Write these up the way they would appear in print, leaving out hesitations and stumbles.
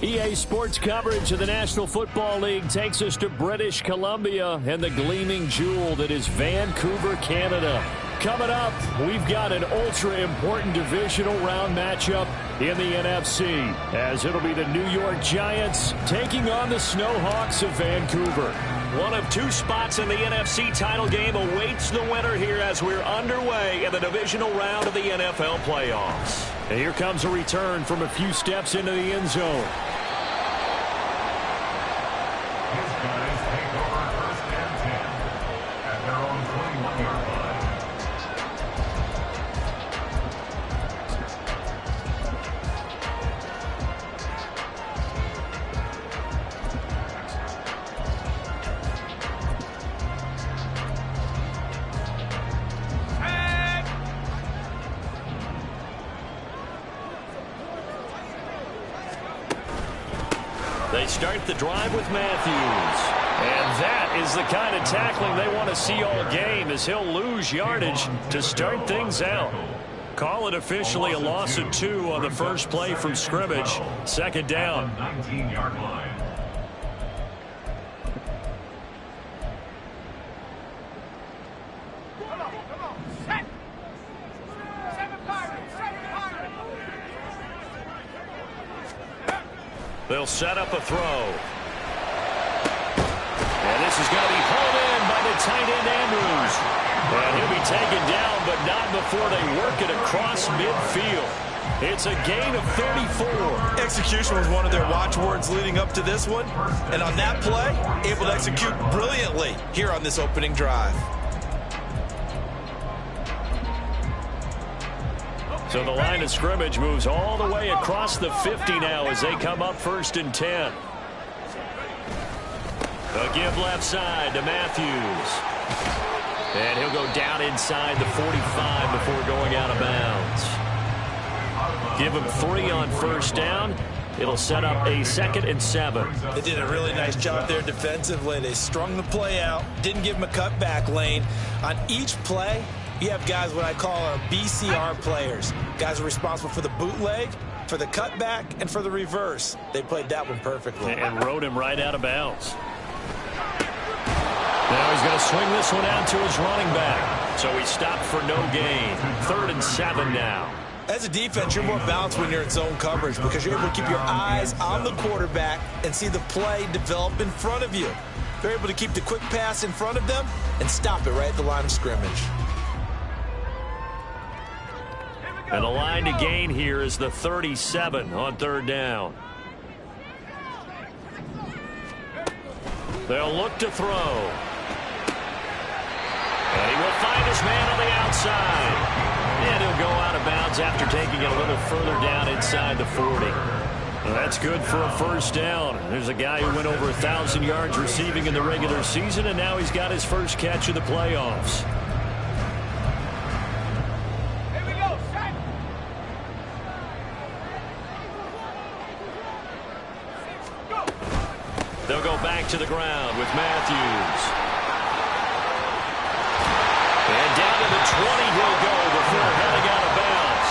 EA Sports coverage of the National Football League takes us to British Columbia and the gleaming jewel that is Vancouver, Canada. Coming up, we've got an ultra-important divisional round matchup in the NFC, as it'll be the New York Giants taking on the Snowhawks of Vancouver. One of two spots in the NFC title game awaits the winner here as we're underway in the divisional round of the NFL playoffs. And here comes a return from a few steps into the end zone. They start the drive with Matthews. And that is the kind of tackling they want to see all game, as he'll lose yardage to start things out. Call it officially a loss of 2 on the first play from scrimmage. Second down. 19-yard line. They'll set up a throw. And this is going to be pulled in by the tight end Andrews. And he'll be taken down, but not before they work it across midfield. It's a gain of 34. Execution was one of their watchwords leading up to this one. And on that play, able to execute brilliantly here on this opening drive. So the line of scrimmage moves all the way across the 50 now as they come up 1st and 10. A give left side to Matthews. And he'll go down inside the 45 before going out of bounds. Give him 3 on first down. It'll set up a 2nd and 7. They did a really nice job there defensively. They strung the play out, didn't give him a cutback lane. On each play, you have guys what I call our BCR players. Guys are responsible for the bootleg, for the cutback, and for the reverse. They played that one perfectly. And rode him right out of bounds. Now he's going to swing this one out to his running back. So he stopped for no gain. 3rd and 7 now. As a defense, you're more balanced when you're in zone coverage because you're able to keep your eyes on the quarterback and see the play develop in front of you. They're able to keep the quick pass in front of them and stop it right at the line of scrimmage. And the line to gain here is the 37 on 3rd down. They'll look to throw. And he will find his man on the outside. And he'll go out of bounds after taking it a little further down inside the 40. Well, that's good for a first down. There's a guy who went over 1,000 yards receiving in the regular season, and now he's got his first catch of the playoffs. They'll go back to the ground with Matthews. And down to the 20 he'll go before heading out of bounds.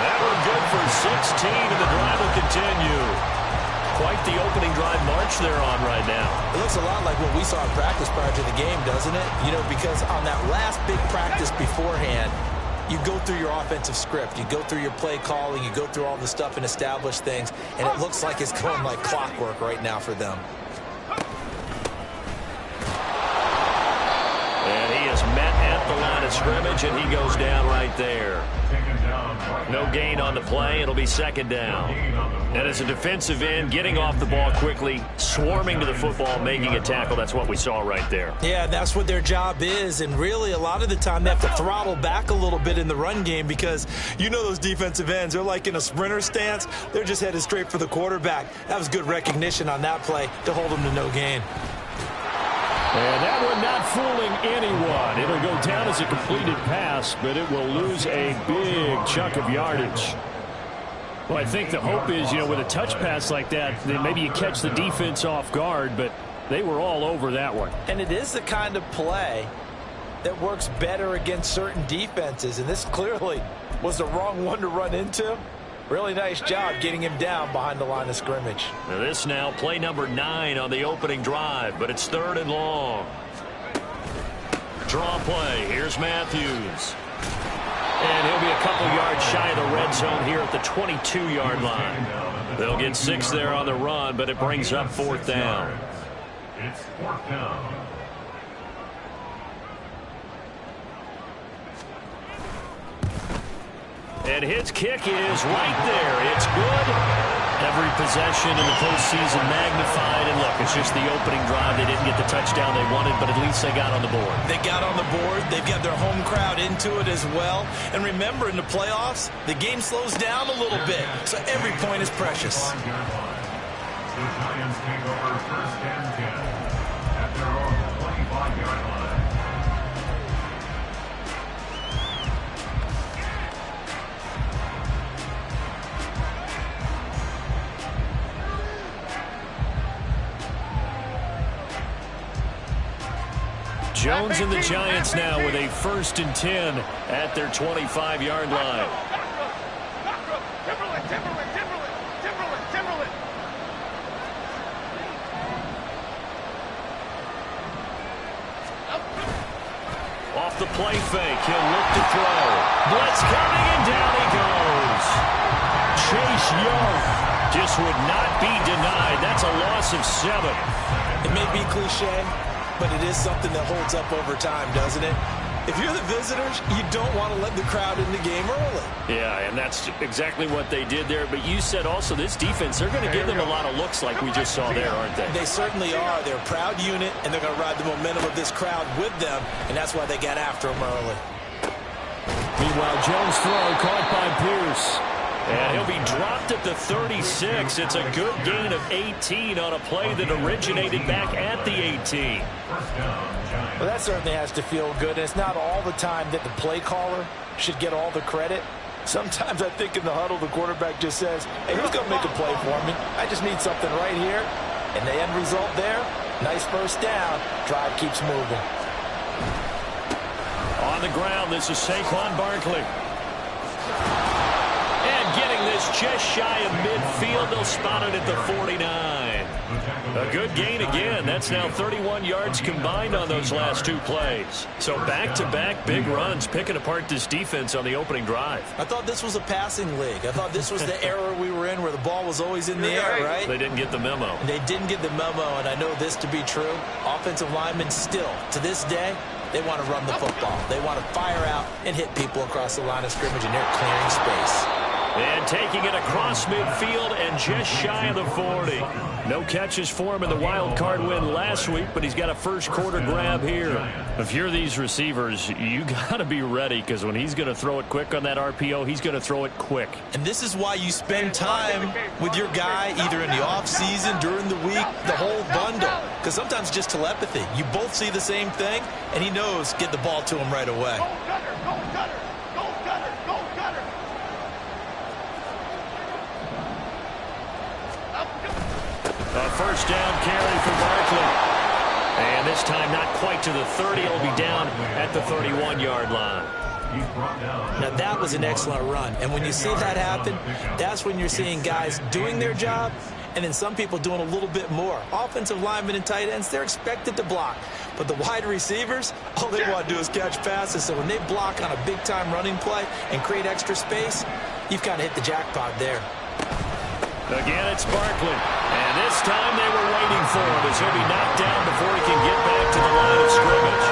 That one good for 16, and the drive will continue. Quite the opening drive march they're on right now. It looks a lot like what we saw in practice prior to the game, doesn't it? You know, because on that last big practice beforehand, you go through your offensive script. You go through your play calling. You go through all the stuff and establish things. And it looks like it's going like clockwork right now for them. And he is met at the line of scrimmage, and he goes down right there. No gain on the play. It'll be 2nd down. And as a defensive end, getting off the ball quickly, swarming to the football, making a tackle, that's what we saw right there. Yeah, that's what their job is. And really, a lot of the time, they have to throttle back a little bit in the run game because you know those defensive ends, they're like in a sprinter stance. They're just headed straight for the quarterback. That was good recognition on that play to hold them to no gain. And that one not fooling anyone. It'll go down as a completed pass, but it will lose a big chunk of yardage. Well, I think the hope is, you know, with a touch pass like that, then maybe you catch the defense off guard, but they were all over that one. And it is the kind of play that works better against certain defenses, and this clearly was the wrong one to run into. Really nice job getting him down behind the line of scrimmage. This now play number 9 on the opening drive, but it's 3rd and long. Draw play. Here's Matthews. And he'll be a couple yards shy of the red zone here at the 22-yard line. They'll get 6 there on the run, but it brings up 4th down. It's 4th down. And his kick is right there. It's good. Every possession in the postseason magnified. And look, it's just the opening drive. They didn't get the touchdown they wanted, but at least they got on the board. They got on the board. They've got their home crowd into it as well. And remember, in the playoffs, the game slows down a little bit. So every point is precious. The Giants take over 1st and 10 at their own 25-yard line. Jones and the Giants now with a 1st and 10 at their 25-yard line. Off the play fake, he'll look to throw. Blitz coming, and down he goes. Chase Young just would not be denied. That's a loss of 7. It may be cliche, but it is something that holds up over time, doesn't it? If you're the visitors, you don't want to let the crowd in the game early. Yeah, and that's exactly what they did there. But you said also this defense, they're going to give them a lot of looks like we just saw there, aren't they? They certainly are. They're a proud unit, and they're going to ride the momentum of this crowd with them, and that's why they got after them early. Meanwhile, Jones' throw caught by Pierce. And he'll be dropped at the 36. It's a good gain of 18 on a play that originated back at the 18. Well, that certainly has to feel good. And it's not all the time that the play caller should get all the credit. Sometimes I think in the huddle, the quarterback just says, hey, who's going to make a play for me? I just need something right here. And the end result there, nice 1st down. Drive keeps moving. On the ground, this is Saquon Barkley. Getting this just shy of midfield. They'll spot it at the 49. A good gain again. That's now 31 yards combined on those last 2 plays. So back-to-back big runs, picking apart this defense on the opening drive. I thought this was a passing league. I thought this was the era we were in where the ball was always in the air, right? They didn't get the memo. They didn't get the memo, and I know this to be true. Offensive linemen still, to this day, they want to run the football. They want to fire out and hit people across the line of scrimmage, and they're clearing space. And taking it across midfield and just shy of the 40. No catches for him in the wild card win last week, but he's got a 1st quarter grab here. If you're these receivers, you got to be ready, because when he's going to throw it quick on that RPO, he's going to throw it quick. And this is why you spend time with your guy either in the offseason, during the week, the whole bundle. Because sometimes just telepathy. You both see the same thing, and he knows get the ball to him right away. A 1st down carry for Barkley. And this time not quite to the 30. It'll be down at the 31-yard line. Now that was an excellent run. And when you see that happen, that's when you're seeing guys doing their job and then some people doing a little bit more. Offensive linemen and tight ends, they're expected to block. But the wide receivers, all they want to do is catch passes. So when they block on a big-time running play and create extra space, you've kind of hit the jackpot there. Again, it's Barkley. And this time they were waiting for him as he'll be knocked down before he can get back to the line of scrimmage.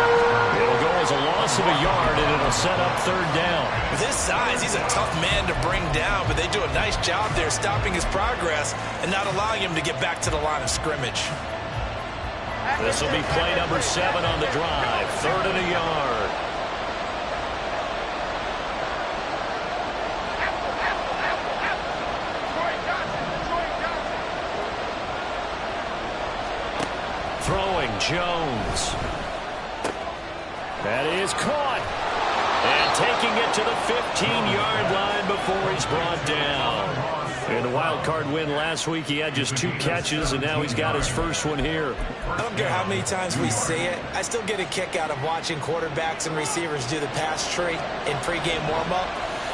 It'll go as a loss of a yard, and it'll set up 3rd down. With his size, he's a tough man to bring down, but they do a nice job there stopping his progress and not allowing him to get back to the line of scrimmage. This will be play number 7 on the drive. 3rd and a yard. Throwing Jones. That is caught. And taking it to the 15-yard line before he's brought down. In the wild card win last week, he had just 2 catches, and now he's got his 1st one here. I don't care how many times we say it. I still get a kick out of watching quarterbacks and receivers do the pass tree in pregame warm-up.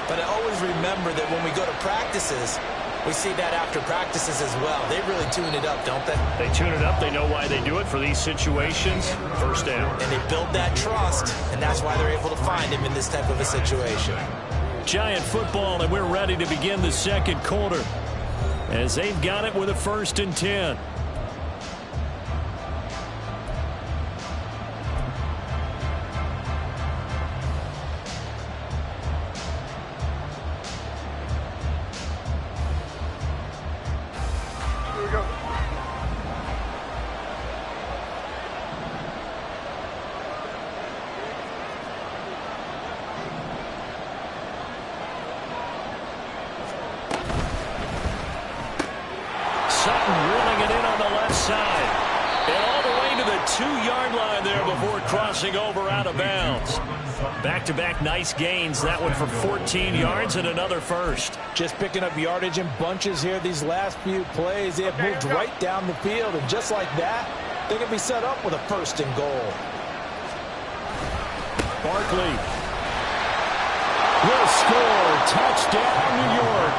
But I always remember that when we go to practices, we see that after practices as well. They really tune it up, don't they? They tune it up. They know why they do it for these situations. First down. And they build that trust, and that's why they're able to find him in this type of a situation. Giant football, and we're ready to begin the second quarter as they've got it with a 1st and 10. Reeling it in on the left side. And all the way to the 2-yard line there before crossing over out of bounds. Back-to-back nice gains. That one for 14 yards and another first. Just picking up yardage in bunches here these last few plays. They have moved right down the field. And just like that, they can be set up with a 1st and goal. Barkley will score. Touchdown, New York.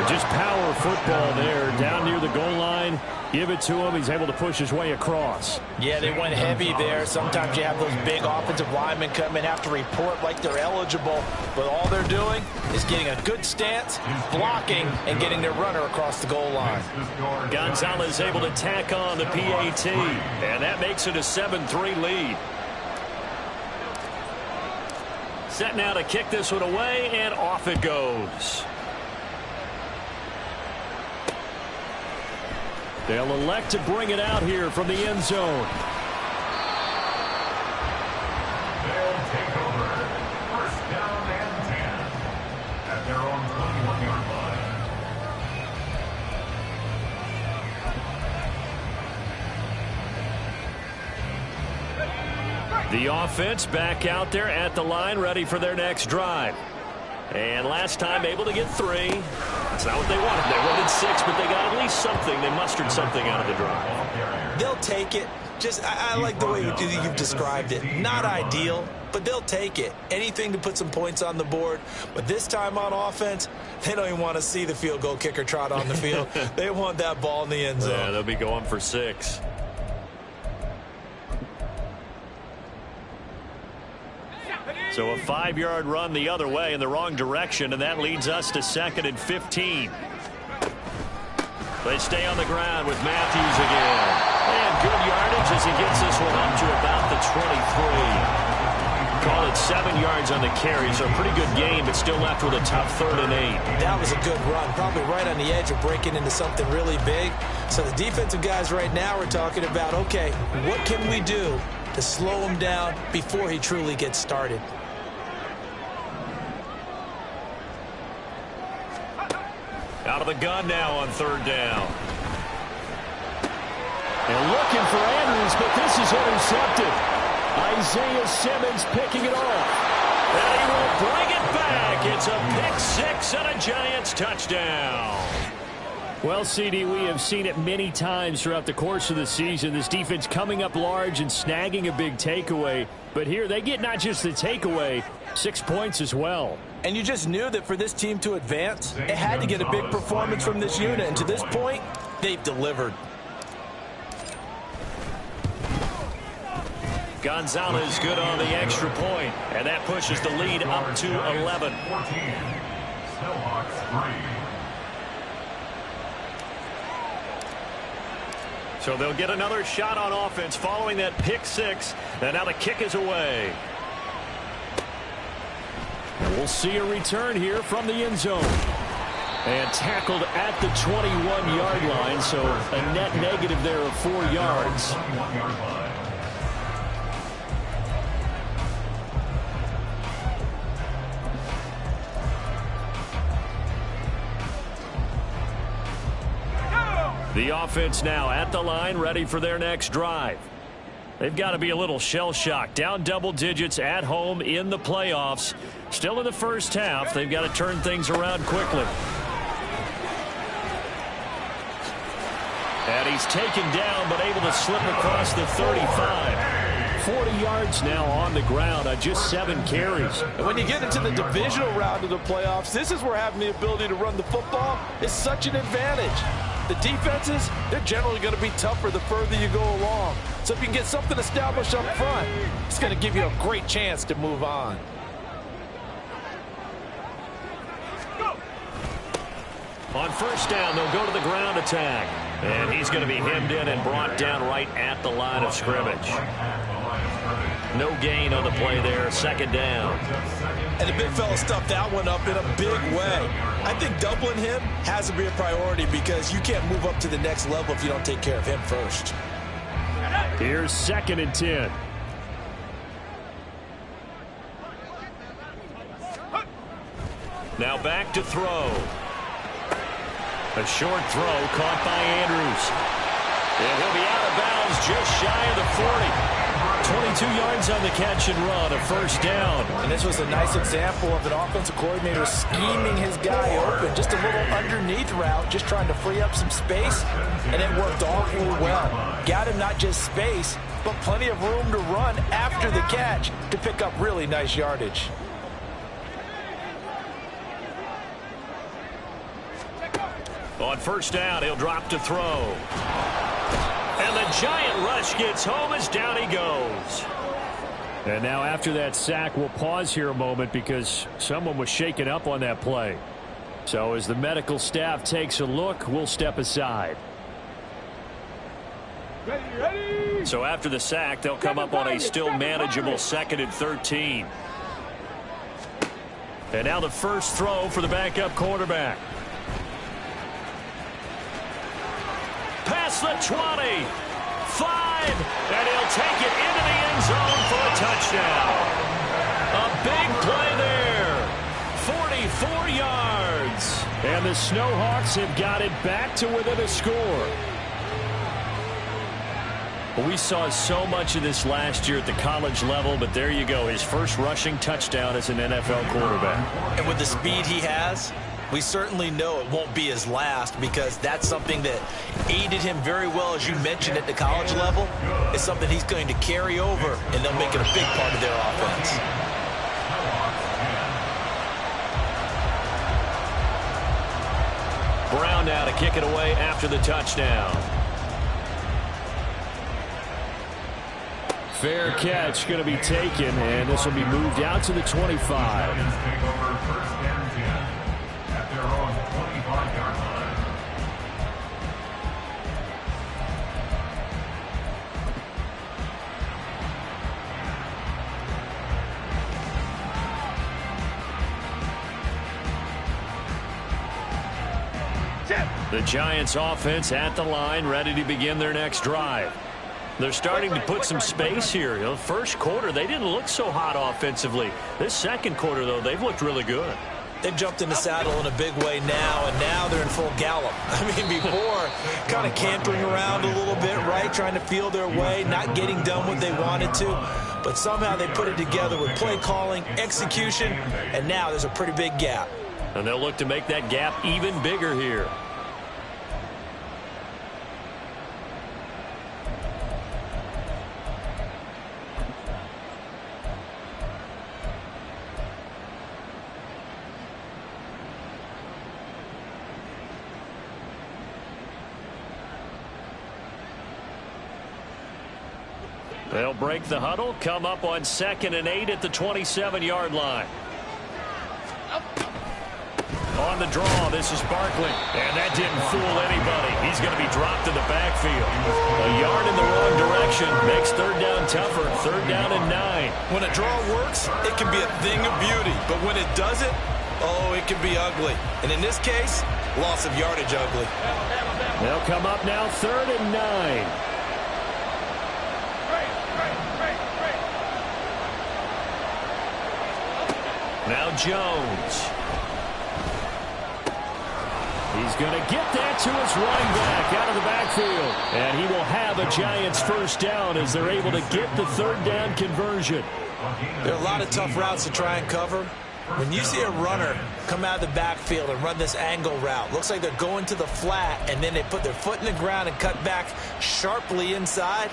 Just power football there down near the goal line. Give it to him. He's able to push his way across. Yeah, they went heavy there. Sometimes you have those big offensive linemen come in, have to report like they're eligible. But all they're doing is getting a good stance, blocking, and getting their runner across the goal line. Gonzalez able to tack on the PAT. And that makes it a 7-3 lead. Set now to kick this one away, and off it goes. They'll elect to bring it out here from the end zone. They'll take over. 1st down and 10 at their own 21-yard line. The offense back out there at the line, ready for their next drive. And last time able to get 3. That's not what they wanted. They wanted 6, but they got at least something. They mustered something out of the drive. They'll take it. Just, I like the way you've described it. Not ideal, but they'll take it. Anything to put some points on the board. But this time on offense, they don't even want to see the field goal kicker trot on the field. They want that ball in the end zone. Yeah, they'll be going for 6. So a 5-yard run the other way in the wrong direction, and that leads us to 2nd and 15. They stay on the ground with Matthews again. And good yardage as he gets this one up to about the 23. Call it 7 yards on the carry, so a pretty good game, but still left with a tough 3rd and 8. That was a good run, probably right on the edge of breaking into something really big. So the defensive guys right now are talking about, okay, what can we do to slow him down before he truly gets started? Out of the gun now on 3rd down. They're looking for Andrews, but this is intercepted. Isaiah Simmons picking it off. And he will bring it back. It's a pick-6 and a Giants touchdown. Well, CD, we have seen it many times throughout the course of the season. This defense coming up large and snagging a big takeaway. But here they get not just the takeaway, 6 points as well. And you just knew that for this team to advance, it had to get a big performance from this unit. And to this point, they've delivered. Gonzalez good on the extra point, and that pushes the lead up to 11. 14. Snowhawks 3. So they'll get another shot on offense following that pick-6, and now the kick is away. We'll see a return here from the end zone. And tackled at the 21-yard line, so a net negative there of 4 yards. 21-yard line. The offense now at the line, ready for their next drive. They've got to be a little shell-shocked. Down double digits at home in the playoffs. Still in the first half. They've got to turn things around quickly. And he's taken down, but able to slip across the 35. 40 yards now on the ground on just 7 carries. And when you get into the divisional round of the playoffs, this is where having the ability to run the football is such an advantage. The defenses, they're generally going to be tougher the further you go along. So if you can get something established up front, it's going to give you a great chance to move on. On first down, they'll go to the ground attack. And he's going to be hemmed in and brought down right at the line of scrimmage. No gain on the play there, second down. And the big fella stuffed that one up in a big way. I think doubling him has to be a priority because you can't move up to the next level if you don't take care of him first. Here's 2nd and 10. Now back to throw. A short throw caught by Andrews. And he'll be out of bounds just shy of the 40. 22 yards on the catch and run, a first down. And this was a nice example of an offensive coordinator scheming his guy open. Just a little underneath route, just trying to free up some space. And it worked awfully well. Got him not just space, but plenty of room to run after the catch to pick up really nice yardage. On first down, he'll drop to throw. And the giant rush gets home as down he goes. And now after that sack, we'll pause here a moment because someone was shaken up on that play. So as the medical staff takes a look, we'll step aside. Ready. So after the sack, they'll come up on a still manageable 2nd and 13. And now the first throw for the backup quarterback. Past the 20, 5, and he'll take it into the end zone for a touchdown. A big play there, 44 yards. And the Snowhawks have got it back to within a score. We saw so much of this last year at the college level, but there you go, his first rushing touchdown as an NFL quarterback. And with the speed he has, we certainly know it won't be his last because that's something that aided him very well, as you mentioned, at the college level. It's something he's going to carry over, and they'll make it a big part of their offense. Brown now to kick it away after the touchdown. Fair catch going to be taken, and this will be moved out to the 25. Their own 25-yard line. The Giants offense at the line, ready to begin their next drive. They're starting to put some space here. You know, first quarter, they didn't look so hot offensively. This second quarter, though, they've looked really good. They've jumped in the saddle in a big way now, and now they're in full gallop. I mean, before, kind of cantering around a little bit, right, trying to feel their way, not getting done what they wanted to. But somehow they put it together with play calling, execution, and now there's a pretty big gap. And they'll look to make that gap even bigger here. They'll break the huddle, come up on 2nd and 8 at the 27-yard line. On the draw, this is Barkley. And that didn't fool anybody. He's going to be dropped in the backfield. A yard in the wrong direction makes third down tougher. Third down and 9. When a draw works, it can be a thing of beauty. But when it doesn't, oh, it can be ugly. And in this case, loss of yardage ugly. They'll come up now 3rd and 9. Now Jones. He's going to get that to his running back out of the backfield. And he will have a Giants first down as they're able to get the third down conversion. There are a lot of tough routes to try and cover. When you see a runner come out of the backfield and run this angle route, looks like they're going to the flat, and then they put their foot in the ground and cut back sharply inside.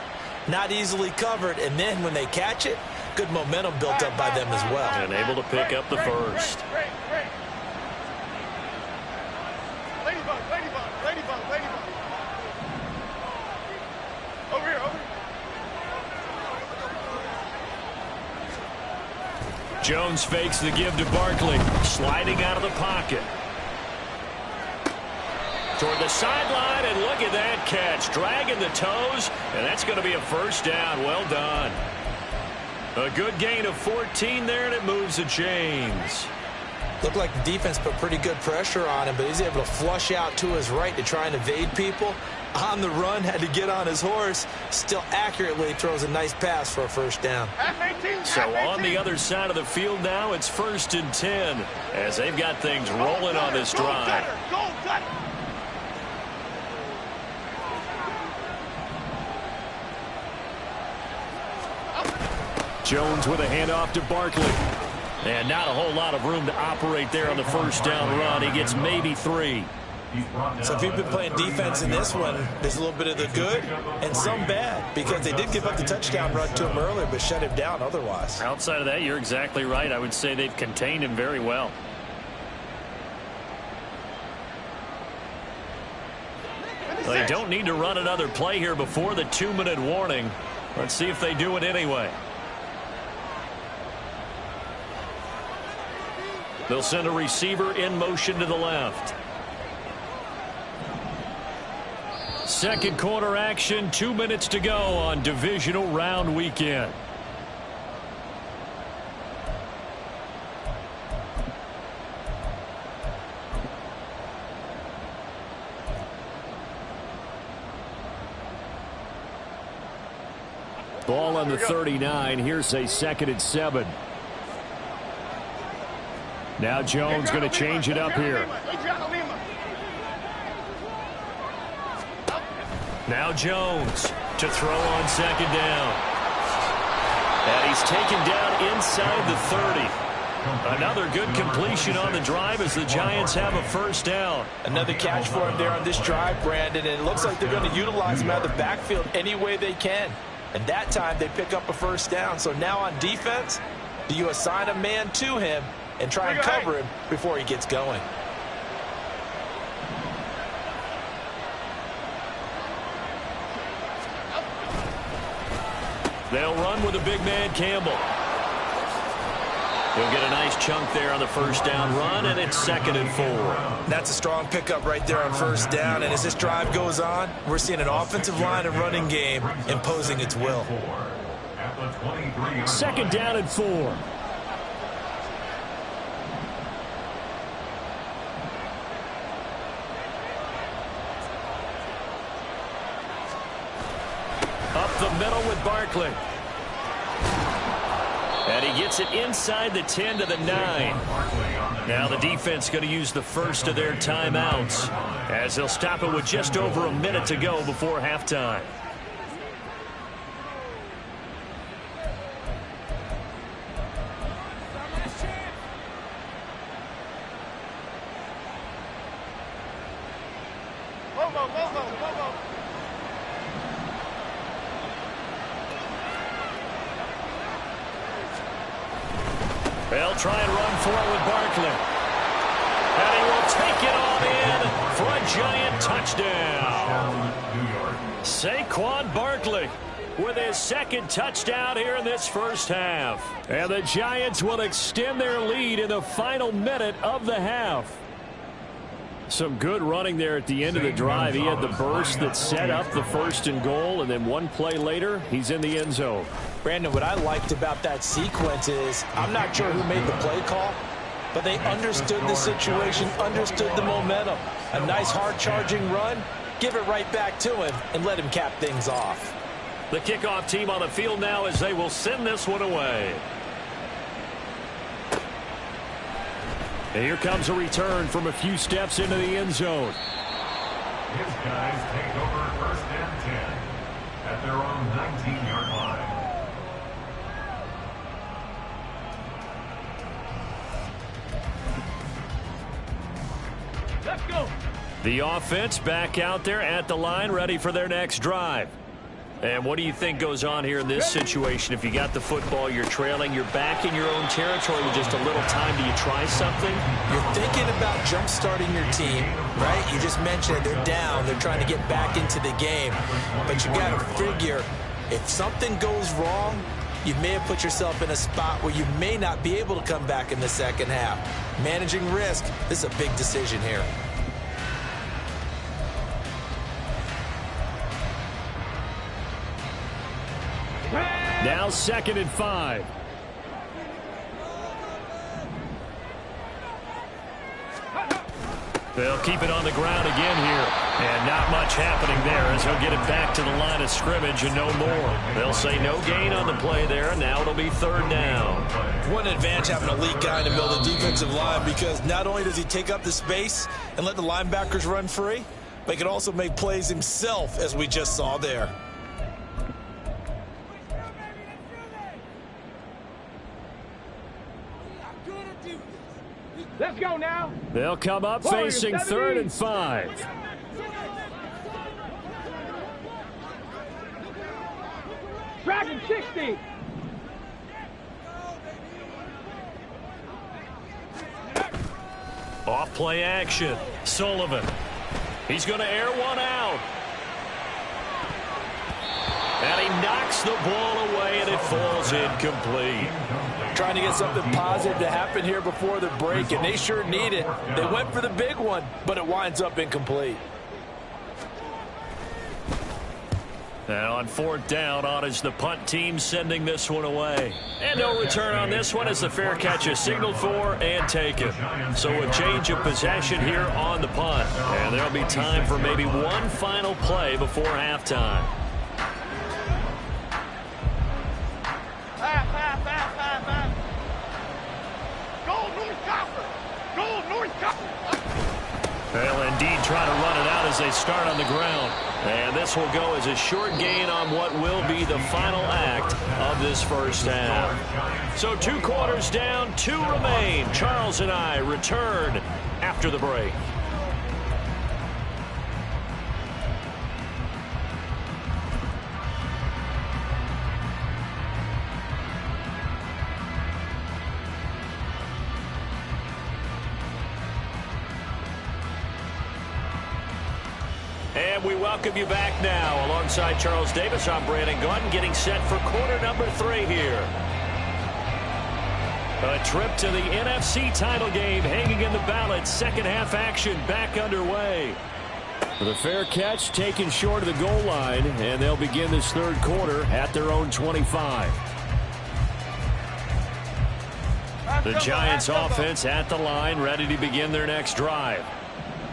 not easily covered, and then when they catch it, good momentum built up by them as well. And able to pick up the first. Over here, over here. Jones fakes the give to Barkley, sliding out of the pocket. Toward the sideline, and look at that catch. Dragging the toes, and that's going to be a first down. Well done. A good gain of 14 there, and it moves the chains. Looked like the defense put pretty good pressure on him, but he's able to flush out to his right to try and evade people. On the run, had to get on his horse. Still accurately throws a nice pass for a first down. So on the other side of the field now, it's 1st and 10 as they've got things rolling on this drive. Jones with a handoff to Barkley. And not a whole lot of room to operate there on the first down run. He gets maybe 3. So if you've been playing defense in this one, there's a little bit of the good and some bad, because they did give up the touchdown run to him earlier but shut him down otherwise. Outside of that, you're exactly right. I would say they've contained him very well. They don't need to run another play here before the 2-minute warning. Let's see if they do it anyway. They'll send a receiver in motion to the left. Second quarter action, 2 minutes to go on divisional round weekend. Ball on the 39. Here's a 2nd and 7. Now Jones going to change it up here. Now Jones to throw on 2nd down. And he's taken down inside the 30. Another good completion on the drive as the Giants have a first down. Another catch for him there on this drive, Brandon, and it looks like they're going to utilize him out of the backfield any way they can. And that time they pick up a first down. So now on defense, do you assign a man to him and try and cover him before he gets going? They'll run with a big man, Campbell. He'll get a nice chunk there on the first down run, and it's 2nd and 4. That's a strong pickup right there on first down, and as this drive goes on, we're seeing an offensive line and running game imposing its will. 2nd down and 4. Up the middle with Barkley. And he gets it inside the 10 to the 9. Now the defense going to use the first of their timeouts as they'll stop it with just over a minute to go before halftime. They'll try and run for it with Barkley. And he will take it all in for a giant touchdown. Saquon Barkley with his 2nd touchdown here in this first half. And the Giants will extend their lead in the final minute of the half. Some good running there at the end of the drive. He had the burst that set up the 1st and goal, and then one play later, he's in the end zone. Brandon, what I liked about that sequence is I'm not sure who made the play call, but they understood the situation, understood the momentum. A nice hard-charging run, give it right back to him, and let him cap things off. The kickoff team on the field now as they will send this one away. And here comes a return from a few steps into the end zone. His guys take over 1st and 10 at their own 19-yard line. Let's go. The offense back out there at the line, ready for their next drive. And what do you think goes on here in this situation? If you got the football, you're trailing, you're back in your own territory with just a little time. Do you try something? You're thinking about jump-starting your team, right? You just mentioned it. They're down. They're trying to get back into the game. But you got to figure, if something goes wrong, you may have put yourself in a spot where you may not be able to come back in the second half. Managing risk, this is a big decision here. Now 2nd and 5. They'll keep it on the ground again here. And not much happening there as he'll get it back to the line of scrimmage and no more. They'll say no gain on the play there, and now it'll be 3rd down. What an advantage having an elite guy in the middle of the defensive line, because not only does he take up the space and let the linebackers run free, but he can also make plays himself, as we just saw there. Let's go now. They'll come up facing 3rd and 5. Dragon 60. Off play action. Sullivan. He's going to air one out. And he knocks the ball away, and it falls incomplete. Trying to get something positive to happen here before the break, and they sure need it. They went for the big one, but it winds up incomplete. And on 4th down, on is the punt team sending this one away. And no return on this one as the fair catch is signaled for and taken. So a change of possession here on the punt. And there'll be time for maybe one final play before halftime. They'll indeed try to run it out as they start on the ground. And this will go as a short gain on what will be the final act of this first half. So 2 quarters down, 2 remain. Charles and I return after the break. And we welcome you back now. Alongside Charles Davis, I'm Brandon Gaudin, getting set for quarter number 3 here. A trip to the NFC title game hanging in the balance. Second half action back underway. The fair catch taken short of the goal line, and they'll begin this 3rd quarter at their own 25. The Giants offense at the line, ready to begin their next drive.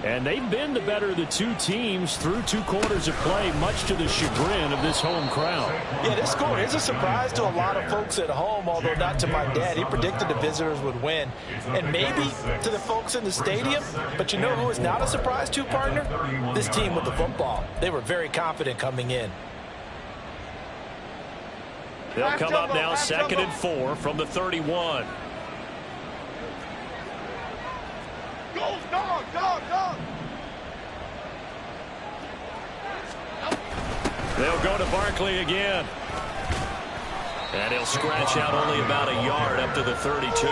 And they've been the better of the 2 teams through 2 quarters of play, much to the chagrin of this home crowd. Yeah, this score is a surprise to a lot of folks at home, although not to my dad. He predicted the visitors would win. And maybe to the folks in the stadium. But you know who is not a surprise to, partner? This team with the football. They were very confident coming in. They'll come up now 2nd and 4 from the 31. They'll go to Barkley again. And he'll scratch out only about a yard up to the 32.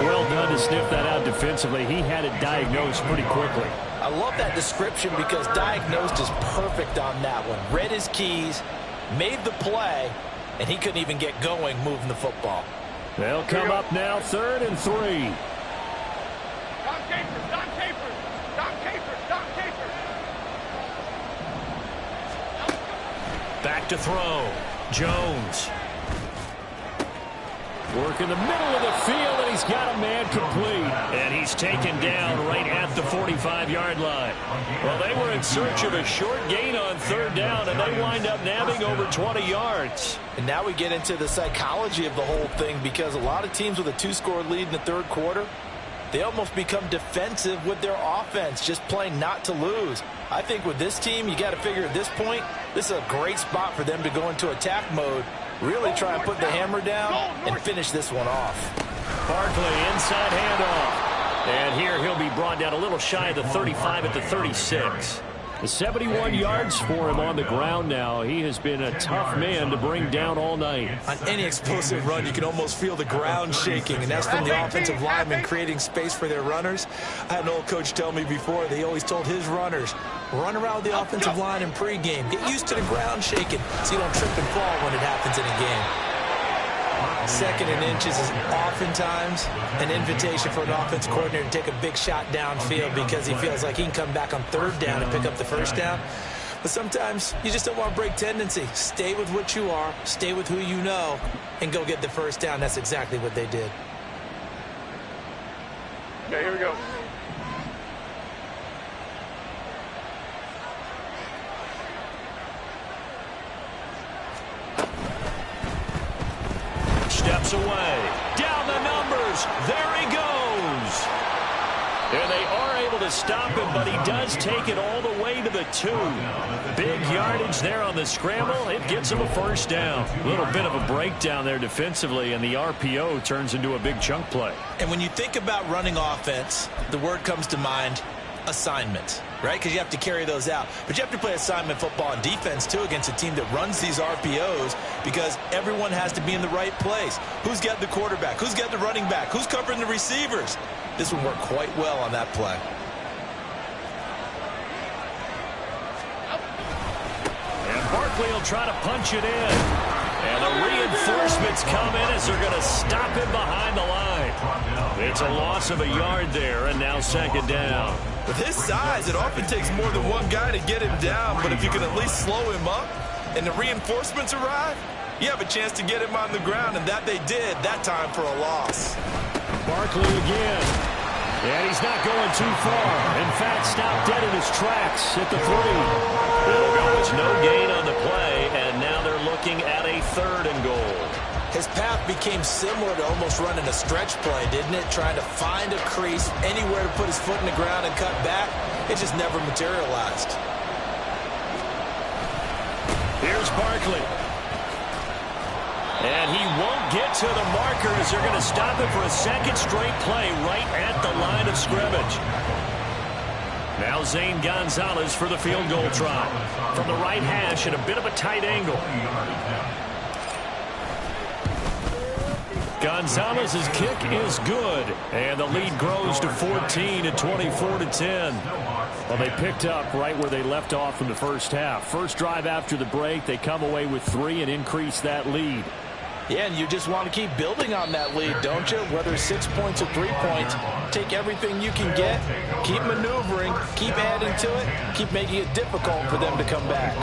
Well done to sniff that out defensively. He had it diagnosed pretty quickly. I love that description because diagnosed is perfect on that one. Read his keys, made the play, and he couldn't even get going moving the football. They'll come up now 3rd and 3. Back to throw. Jones. Work in the middle of the field, and he's got a man complete. And he's taken down right at the 45-yard line. Well, they were in search of a short gain on 3rd down, and they wind up nabbing over 20 yards. And now we get into the psychology of the whole thing, because a lot of teams with a 2-score lead in the 3rd quarter, they almost become defensive with their offense, just playing not to lose. I think with this team, you got to figure at this point, this is a great spot for them to go into attack mode, really try and put the hammer down and finish this one off. Barkley, inside handoff. And here he'll be brought down a little shy of the 35 at the 36. 71 yards for him on the ground now. He has been a tough man to bring down all night. On any explosive run, you can almost feel the ground shaking, and that's from the offensive linemen creating space for their runners. I had an old coach tell me before, they always told his runners, run around the offensive line in pregame. Get used to the ground shaking so you don't trip and fall when it happens in a game. Second and inches is oftentimes an invitation for an offense coordinator to take a big shot downfield because he feels like he can come back on third down and pick up the first down. But sometimes you just don't want to break tendency. Stay with what you are, stay with who you know, and go get the first down. That's exactly what they did. Okay, here we go. Steps away. Down the numbers. There he goes. And they are able to stop him, but he does take it all the way to the 2. Big yardage there on the scramble. It gets him a first down. A little bit of a breakdown there defensively, and the RPO turns into a big chunk play. And when you think about running offense, the word comes to mind, assignment, right? Because you have to carry those out. But you have to play assignment football on defense, too, against a team that runs these RPOs because everyone has to be in the right place. Who's got the quarterback? Who's got the running back? Who's covering the receivers? This will work quite well on that play. And Barkley will try to punch it in. And the reinforcements come in as they're going to stop him behind the line. It's a loss of a yard there, and now second down. With his size, it often takes more than one guy to get him down, but if you can at least slow him up and the reinforcements arrive, you have a chance to get him on the ground, and that they did that time for a loss. Barkley again. And he's not going too far. In fact, stopped dead in his tracks at the 3. It'll go as no gain on the play, and now they're looking at a 3rd and goal. His path became similar to almost running a stretch play, didn't it? Trying to find a crease, anywhere to put his foot in the ground and cut back. It just never materialized. Here's Barkley. And he won't get to the marker as they're going to stop him for a second straight play right at the line of scrimmage. Now Zane Gonzalez for the field goal try. From the right hash at a bit of a tight angle. Gonzalez's kick is good, and the lead grows to 14 at 24-10. Well, they picked up right where they left off in the first half. First drive after the break, they come away with 3 and increase that lead. Yeah, and you just want to keep building on that lead, don't you? Whether 6 points or 3 points, take everything you can get, keep maneuvering, keep adding to it, keep making it difficult for them to come back.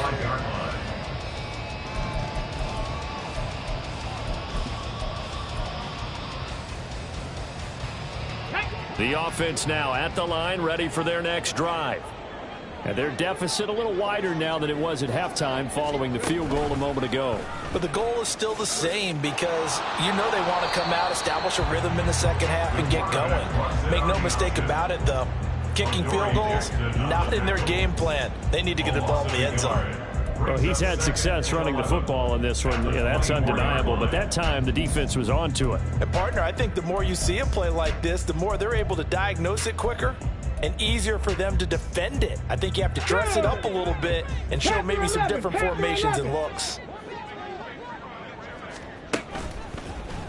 The offense now at the line, ready for their next drive. And their deficit a little wider now than it was at halftime following the field goal a moment ago. But the goal is still the same because you know they want to come out, establish a rhythm in the second half, and get going. Make no mistake about it, though. Kicking field goals, not in their game plan. They need to get the ball in the end zone. Well, he's had success running the football in this one. Yeah, that's undeniable. But that time, the defense was on to it. And, partner, I think the more you see a play like this, the more they're able to diagnose it quicker and easier for them to defend it. I think you have to dress it up a little bit and show maybe some different formations and looks.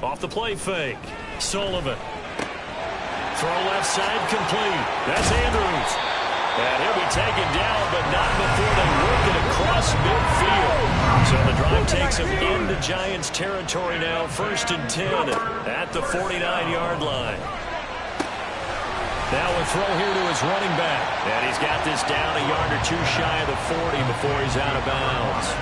Off the play fake. Sullivan. Throw left side complete. That's Andrews. And he'll be taken down, but not before they work it across midfield. So the drive takes him into Giants territory now. 1st and 10 at the 49-yard line. Now a throw here to his running back. And he's got this down a yard or 2 shy of the 40 before he's out of bounds.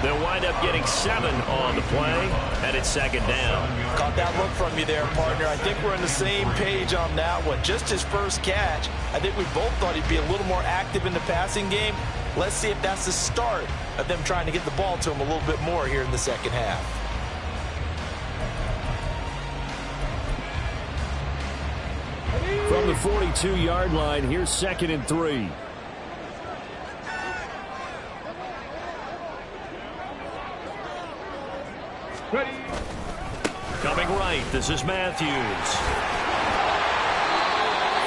They'll wind up getting 7 on the play, and it's 2nd down. Caught that look from you there, partner. I think we're on the same page on that one. Just his first catch, I think we both thought he'd be a little more active in the passing game. Let's see if that's the start of them trying to get the ball to him a little bit more here in the second half. From the 42-yard line, here's 2nd and 3. Ready. Coming right, this is Matthews.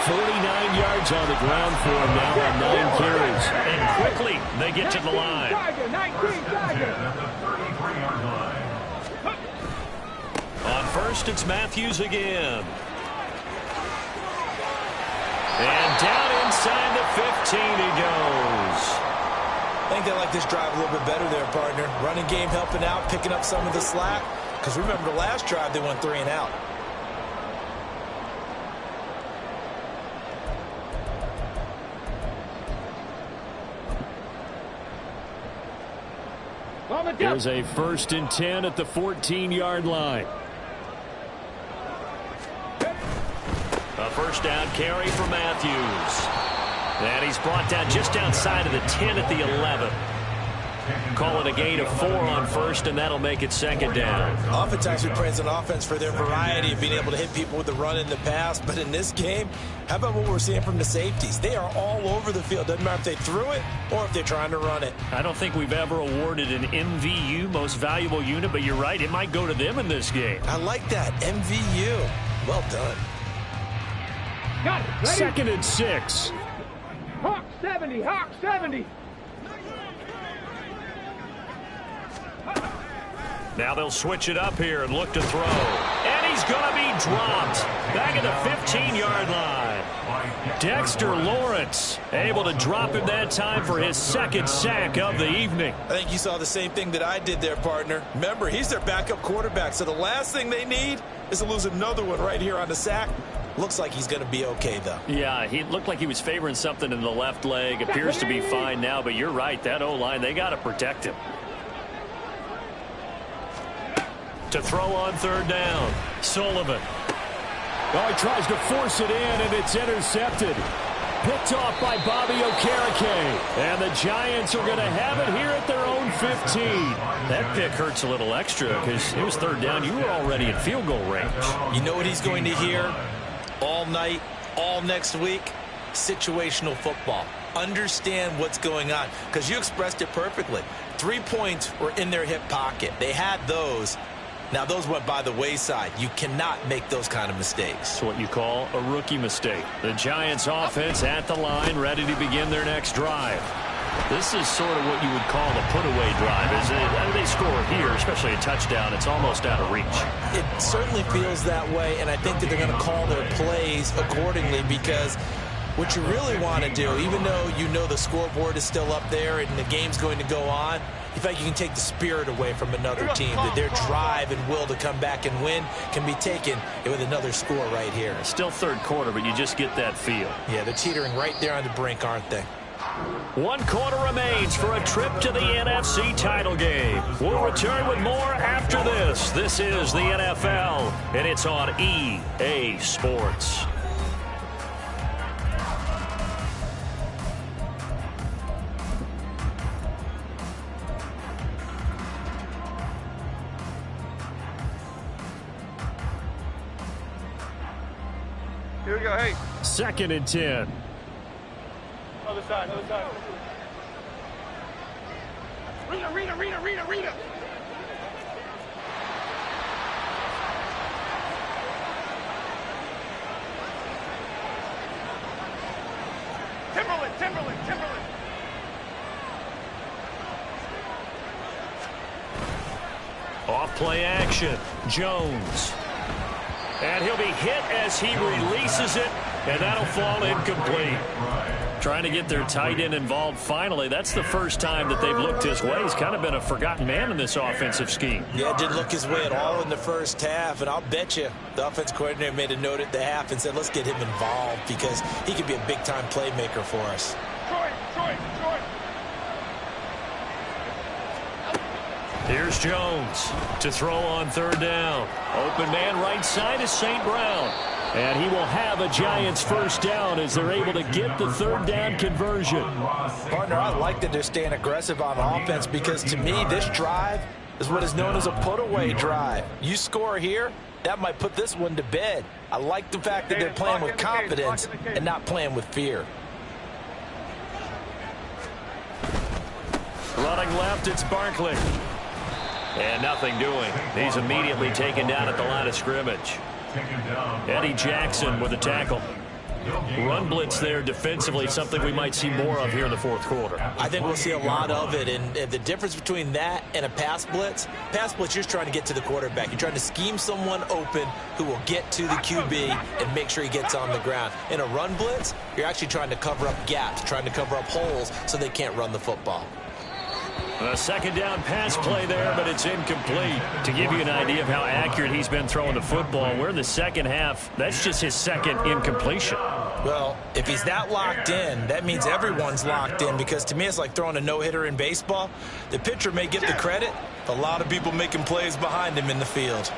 49 yards on the ground for him now on 9 carries. And quickly, they get to the line. On first, it's Matthews again. And down inside the 15 he goes. I think they like this drive a little bit better there, partner. Running game helping out, picking up some of the slack. Because remember, the last drive, they went 3 and out. Here's a 1st and 10 at the 14-yard line. A first down carry for Matthews. And he's brought down just outside of the 10 at the 11. Call it a gain of 4 on first, and that'll make it 2nd down. Oftentimes we praise an offense for their variety of being able to hit people with the run in the pass. But in this game, how about what we're seeing from the safeties? They are all over the field. Doesn't matter if they threw it or if they're trying to run it. I don't think we've ever awarded an MVU, most valuable unit, but you're right. It might go to them in this game. I like that. MVU. Well done. Got it. 2nd and 6. Hawk 70. Hawk 70. Now they'll switch it up here and look to throw. And he's going to be dropped. Back at the 15-yard line. Dexter Lawrence able to drop him that time for his 2nd sack of the evening. I think you saw the same thing that I did there, partner. Remember, he's their backup quarterback, so the last thing they need is to lose another one right here on the sack. Looks like he's going to be okay, though. Yeah, he looked like he was favoring something in the left leg. Appears to be fine now, but you're right. That O-line, they got to protect him. To throw on 3rd down, Sullivan. Oh, he tries to force it in, and it's intercepted. Picked off by Bobby Okereke. And the Giants are going to have it here at their own 15. That pick hurts a little extra because it was 3rd down. You were already in field goal range. You know what he's going to hear all night, all next week? Situational football. Understand what's going on, because you expressed it perfectly. 3 points were in their hip pocket. They had those. Now, those went by the wayside. You cannot make those kind of mistakes. It's what you call a rookie mistake. The Giants offense at the line, ready to begin their next drive. This is sort of what you would call the put-away drive, isn't it? They score here, especially a touchdown. It's almost out of reach. It certainly feels that way, and I think that they're going to call their plays accordingly, because what you really want to do, even though you know the scoreboard is still up there and the game's going to go on, in fact, you can take the spirit away from another team, that their drive and will to come back and win can be taken with another score right here. Still 3rd quarter, but you just get that feel. Yeah, they're teetering right there on the brink, aren't they? 1 quarter remains for a trip to the NFC title game. We'll return with more after this. This is the NFL, and it's on EA Sports. Here we go. Hey. 2nd and 10. Other side. Other side. Rita. Timberland. Off play action. Jones. And he'll be hit as he releases it, and that'll fall incomplete. Trying to get their tight end involved finally. That's the first time that they've looked his way. He's kind of been a forgotten man in this offensive scheme. Yeah, it didn't look his way at all in the first half, and I'll bet you the offense coordinator made a note at the half and said, let's get him involved because he could be a big-time playmaker for us. Troy. Here's Jones to throw on 3rd down. Open man right side is St. Brown. And he will have a Giants 1st down as they're able to get the 3rd down conversion. Partner, I like that they're staying aggressive on offense because to me this drive is what is known as a put-away drive. You score here, that might put this one to bed. I like the fact that they're playing with confidence and not playing with fear. Running left, it's Barkley. And nothing doing. He's immediately taken down at the line of scrimmage. Eddie Jackson with a tackle. Run blitz there defensively, something we might see more of here in the fourth quarter. I think we'll see a lot of it, and the difference between that and a pass blitz, you're just trying to get to the quarterback. You're trying to scheme someone open who will get to the QB and make sure he gets on the ground. In a run blitz, you're actually trying to cover up gaps, trying to cover up holes so they can't run the football. A second down pass play there, but it's incomplete. To give you an idea of how accurate he's been throwing the football, we're in the second half. That's just his second incompletion. Well, if he's that locked in, that means everyone's locked in, because to me it's like throwing a no-hitter in baseball. The pitcher may get the credit, but a lot of people making plays behind him in the field.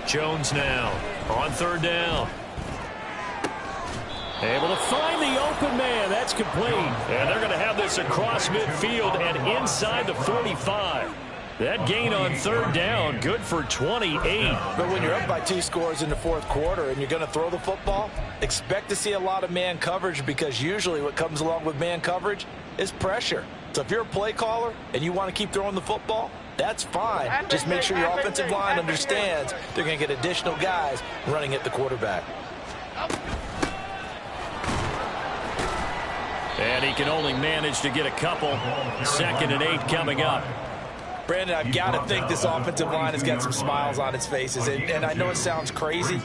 Jones now on third down. Able to find the open man. That's complete. And they're going to have this across midfield and inside the 45. That gain on third down, good for 28. But when you're up by 2 scores in the fourth quarter and you're going to throw the football, expect to see a lot of man coverage, because usually what comes along with man coverage is pressure. So if you're a play caller and you want to keep throwing the football, that's fine. Just make sure your offensive line understands they're going to get additional guys running at the quarterback. And he can only manage to get a couple. 2nd and 8 coming up. Brandon, I've got to think this offensive line has got some smiles on its faces. And I know it sounds crazy,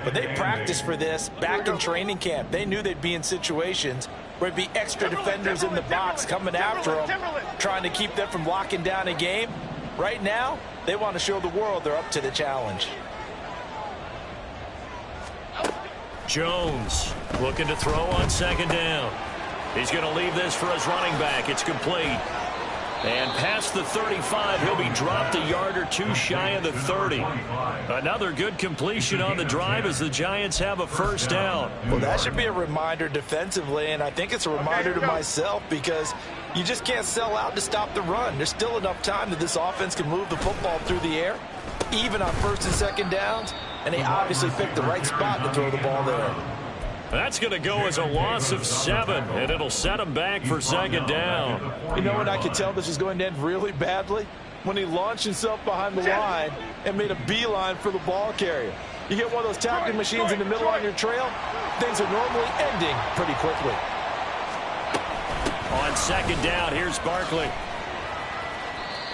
but they practiced for this back in training camp. They knew they'd be in situations where it'd be extra defenders in the box coming after them, trying to keep them from locking down a game. Right now, they want to show the world they're up to the challenge. Jones looking to throw on 2nd down. He's going to leave this for his running back. It's complete. And past the 35, he'll be dropped a yard or 2 shy of the 30. Another good completion on the drive as the Giants have a first down. Well, that should be a reminder defensively, and I think it's a reminder to myself, because you just can't sell out to stop the run. There's still enough time that this offense can move the football through the air, even on 1st and 2nd downs, and they obviously picked the right spot to throw the ball there. That's going to go as a loss of 7, and it'll set him back for 2nd down. You know when I could tell this was going to end really badly? When he launched himself behind the line and made a beeline for the ball carrier. You get one of those tackling machines in the middle on your trail, things are normally ending pretty quickly. On 2nd down, here's Barkley.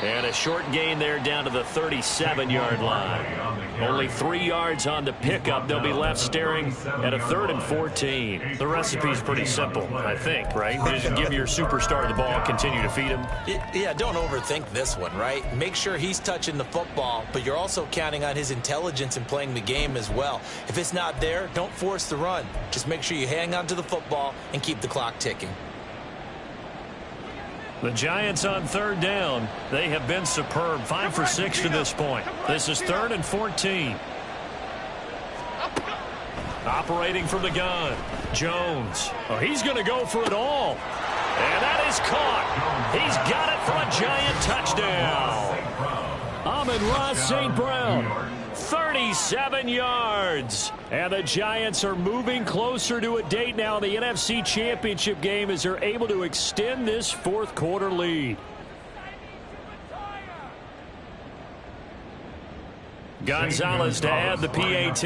And a short gain there down to the 37-yard line. Only 3 yards on the pickup. They'll be left staring at a 3rd and 14. The recipe's pretty simple, I think, right? Just give your superstar the ball, continue to feed him. Yeah, don't overthink this one, right? Make sure he's touching the football, but you're also counting on his intelligence in playing the game as well. If it's not there, don't force the run. Just make sure you hang on to the football and keep the clock ticking. The Giants on 3rd down. They have been superb. 5 for 6 to this point. This is 3rd and 14. Operating from the gun. Jones. Oh, he's going to go for it all. And that is caught. He's got it for a Giant touchdown. Amon-Ra St. Brown. 37 yards. And the Giants are moving closer to a date now in the NFC Championship game as they're able to extend this fourth quarter lead. Gonzalez to add the PAT.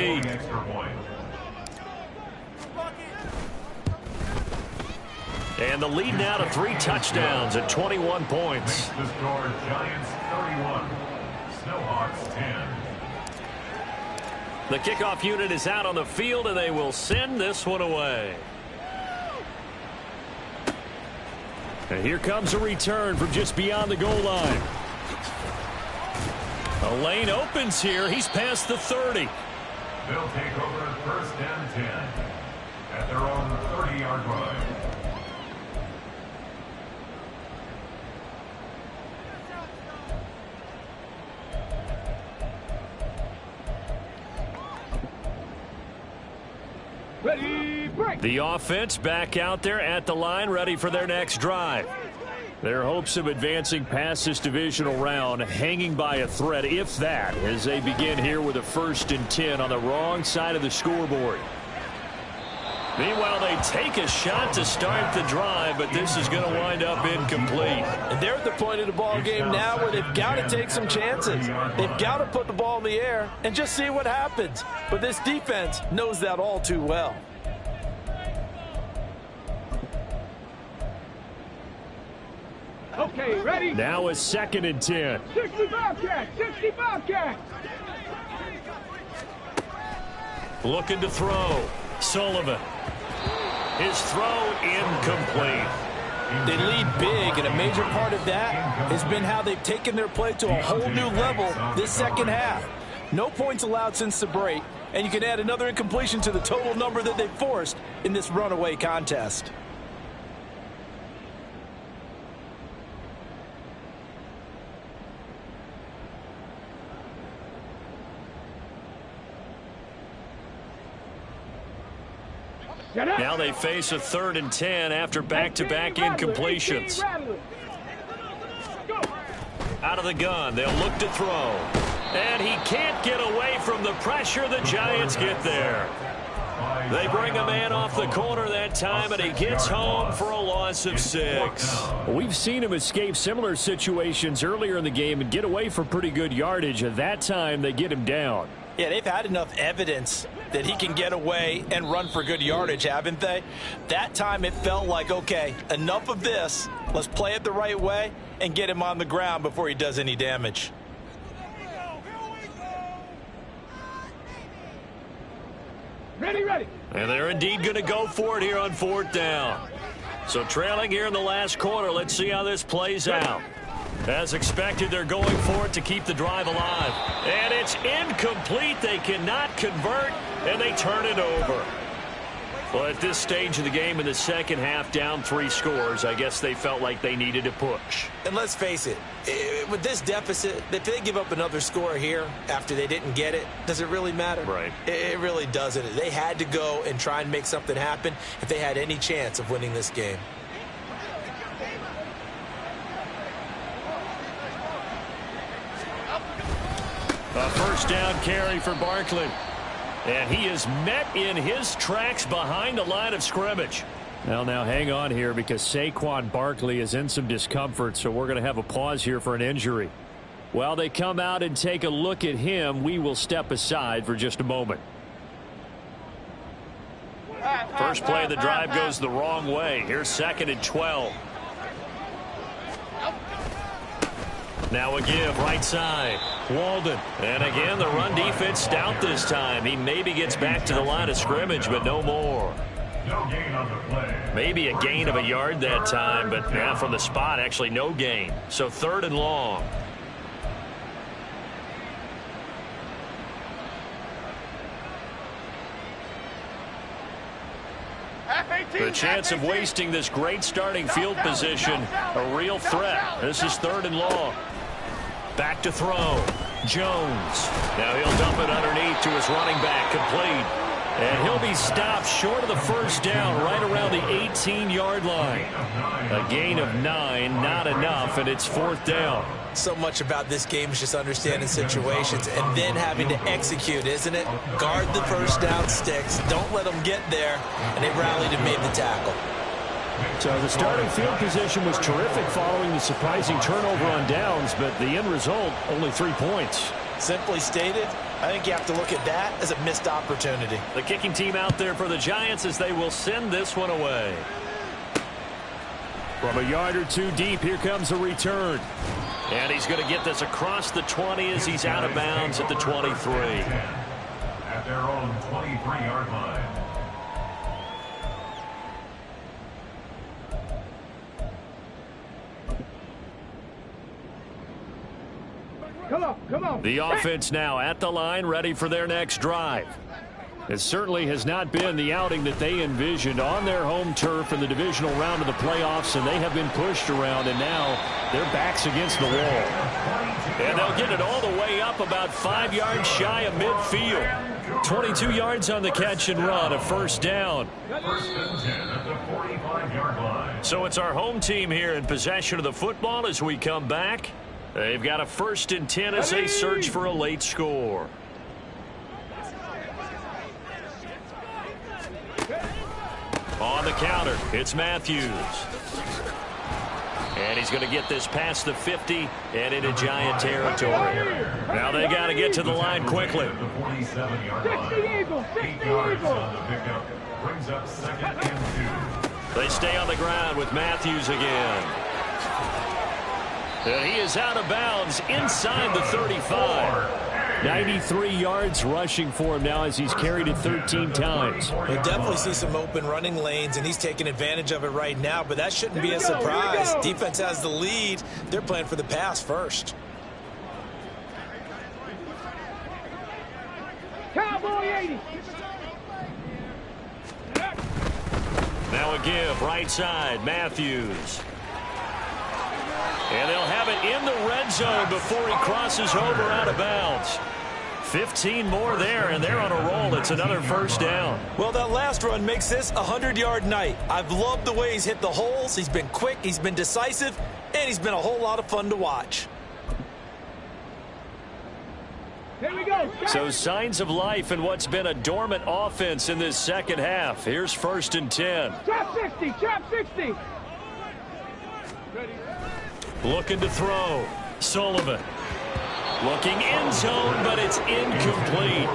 And the lead now to 3 touchdowns at 21 points. The score, Giants 31, Snowhawks 10. The kickoff unit is out on the field, and they will send this one away. And here comes a return from just beyond the goal line. A lane opens here. He's past the 30. They'll take over 1st and 10 at their own 30-yard line. Ready, break. The offense back out there at the line, ready for their next drive. Their hopes of advancing past this divisional round hanging by a thread, if that, as they begin here with a 1st and 10 on the wrong side of the scoreboard. Meanwhile, they take a shot to start the drive, but this is going to wind up incomplete. And they're at the point of the ball game now where they've got to take some chances. They've got to put the ball in the air and just see what happens. But this defense knows that all too well. Okay, ready? Now a 2nd and 10. 60 Bobcat, 60 Bobcat. Looking to throw. Sullivan. His throw incomplete. They lead big, and a major part of that has been how they've taken their play to a whole new level this second half. No points allowed since the break, and you can add another incompletion to the total number that they've forced in this runaway contest. Now they face a 3rd and 10 after back-to-back incompletions. Out of the gun, they'll look to throw. And he can't get away from the pressure. The Giants get there. They bring a man off the corner that time, and he gets home for a loss of 6. We've seen him escape similar situations earlier in the game and get away for pretty good yardage. At that time, they get him down. Yeah, they've had enough evidence that he can get away and run for good yardage, haven't they? That time it felt like, okay, enough of this. Let's play it the right way and get him on the ground before he does any damage. Ready, ready. And they're indeed going to go for it here on 4th down. So trailing here in the last quarter, let's see how this plays out. As expected, they're going for it to keep the drive alive. And it's incomplete. They cannot convert, and they turn it over. Well, at this stage of the game in the second half, down 3 scores, I guess they felt like they needed to push. And let's face it, with this deficit, if they give up another score here after they didn't get it, does it really matter? Right. It really doesn't. They had to go and try and make something happen if they had any chance of winning this game. A 1st down carry for Barkley. And he is met in his tracks behind the line of scrimmage. Well, now hang on here because Saquon Barkley is in some discomfort, so we're going to have a pause here for an injury. While they come out and take a look at him, we will step aside for just a moment. First play of the drive goes the wrong way. Here's 2nd and 12. Now a give, right side. Walden. And again, the run defense stout this time. He maybe gets back to the line of scrimmage, but no more. No gain on the play. Maybe a gain of a yard that time, but now from the spot, actually no gain. So 3rd and long. The chance of wasting this great starting field position, a real threat. This is 3rd and long. Back to throw. Jones. Now he'll dump it underneath to his running back, complete. And he'll be stopped short of the 1st down right around the 18-yard line. A gain of 9, not enough, and it's 4th down. So much about this game is just understanding situations and then having to execute, isn't it? Guard the 1st down sticks. Don't let them get there. And they rallied and made the tackle. So the starting field position was terrific following the surprising turnover on downs, but the end result, only 3 points. Simply stated, I think you have to look at that as a missed opportunity. The kicking team out there for the Giants as they will send this one away. From a yard or 2 deep, here comes a return. And he's going to get this across the 20 as he's out of bounds at the 23. At their own 23-yard line. Come on. The offense now at the line, ready for their next drive. It certainly has not been the outing that they envisioned on their home turf in the divisional round of the playoffs, and they have been pushed around, and now their backs against the wall. And they'll get it all the way up about 5 yards shy of midfield. 22 yards on the catch and run, a 1st down. 1st and 10 at the 45-yard line. So it's our home team here in possession of the football as we come back. They've got a 1st and 10 as they search for a late score. counter. It's Matthews. And he's going to get this past the 50 and into Giant territory. Now they got to get to the line quickly. 60 Eagles, 60 Eagles. Brings up 2nd and 2. They stay on the ground with Matthews again. And he is out of bounds inside the 35. 93 yards rushing for him now as he's carried it 13 times. We'll definitely see some open running lanes, and he's taking advantage of it right now, but that shouldn't be a surprise. Defense has the lead. They're playing for the pass first. Cowboy 80. Now a give, right side, Matthews. And they'll have it in the red zone before he crosses over out of bounds. 15 more there, and they're on a roll. It's another first down. Well, that last run makes this a 100-yard night. I've loved the way he's hit the holes. He's been quick, he's been decisive, and he's been a whole lot of fun to watch. Here we go. So signs of life in what's been a dormant offense in this second half. Here's 1st and 10. Trap 60, trap 60. Looking to throw. Sullivan. Looking end zone, but it's incomplete.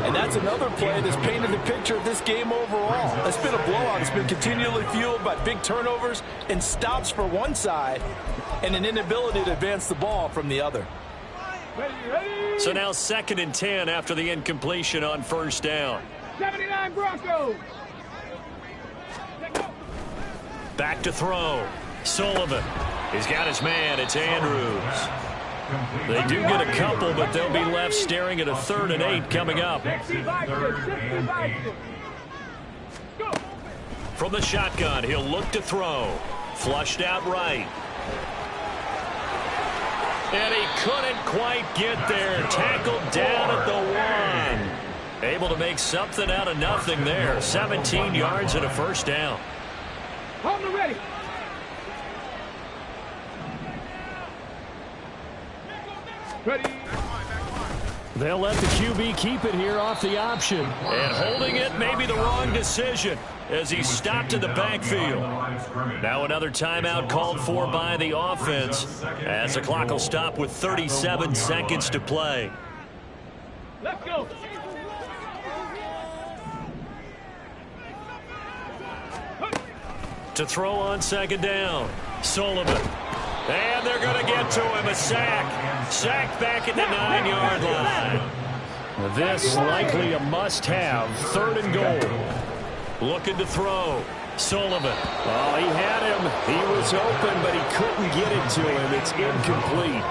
And that's another play that's painted the picture of this game overall. It's been a blowout. It's been continually fueled by big turnovers and stops for one side and an inability to advance the ball from the other. Ready. So now 2nd and 10 after the incompletion on 1st down. 79 Broncos. Back to throw. Sullivan. He's got his man. It's Andrews. They do get a couple, but they'll be left staring at a 3rd and 8 coming up. 65. Go. From the shotgun, he'll look to throw. Flushed out right. And he couldn't quite get there. Tackled down at the 1. Able to make something out of nothing there. 17 yards and a first down. Hold me ready. Ready. They'll let the QB keep it here off the option. And holding it may be the wrong decision as he stopped in the backfield. Now another timeout called for by the offense as the clock will stop with 37 seconds to play. Let's go. To throw on 2nd down. Sullivan. And they're going to get to him. A sack. Sacked back at the 9-yard line. This likely a must-have. 3rd and goal. Looking to throw. Sullivan. Oh, he had him. He was open, but he couldn't get it to him. It's incomplete.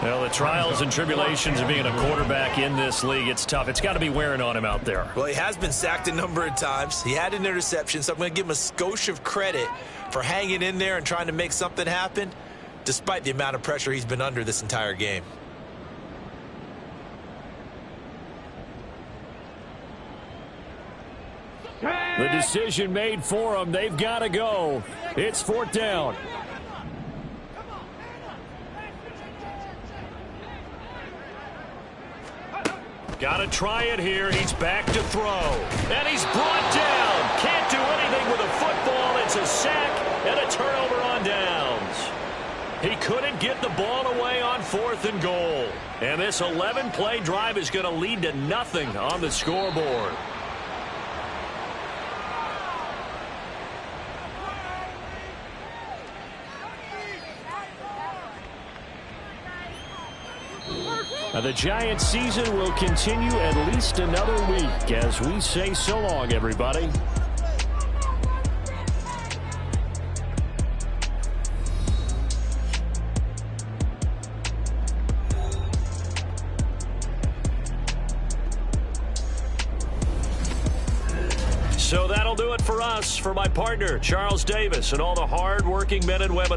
Well, the trials and tribulations of being a quarterback in this league, it's tough. It's got to be wearing on him out there. Well, he has been sacked a number of times. He had an interception, so I'm going to give him a skosh of credit for hanging in there and trying to make something happen, despite the amount of pressure he's been under this entire game. The decision made for them. They've got to go. It's 4th down. Got to try it here. He's back to throw. And he's brought down. Can't do anything with a football. It's a sack and a turnover on downs. He couldn't get the ball away on 4th and goal. And this 11-play drive is going to lead to nothing on the scoreboard. The Giants season will continue at least another week as we say so long, everybody. So that'll do it for us. For my partner, Charles Davis, and all the hard-working men and women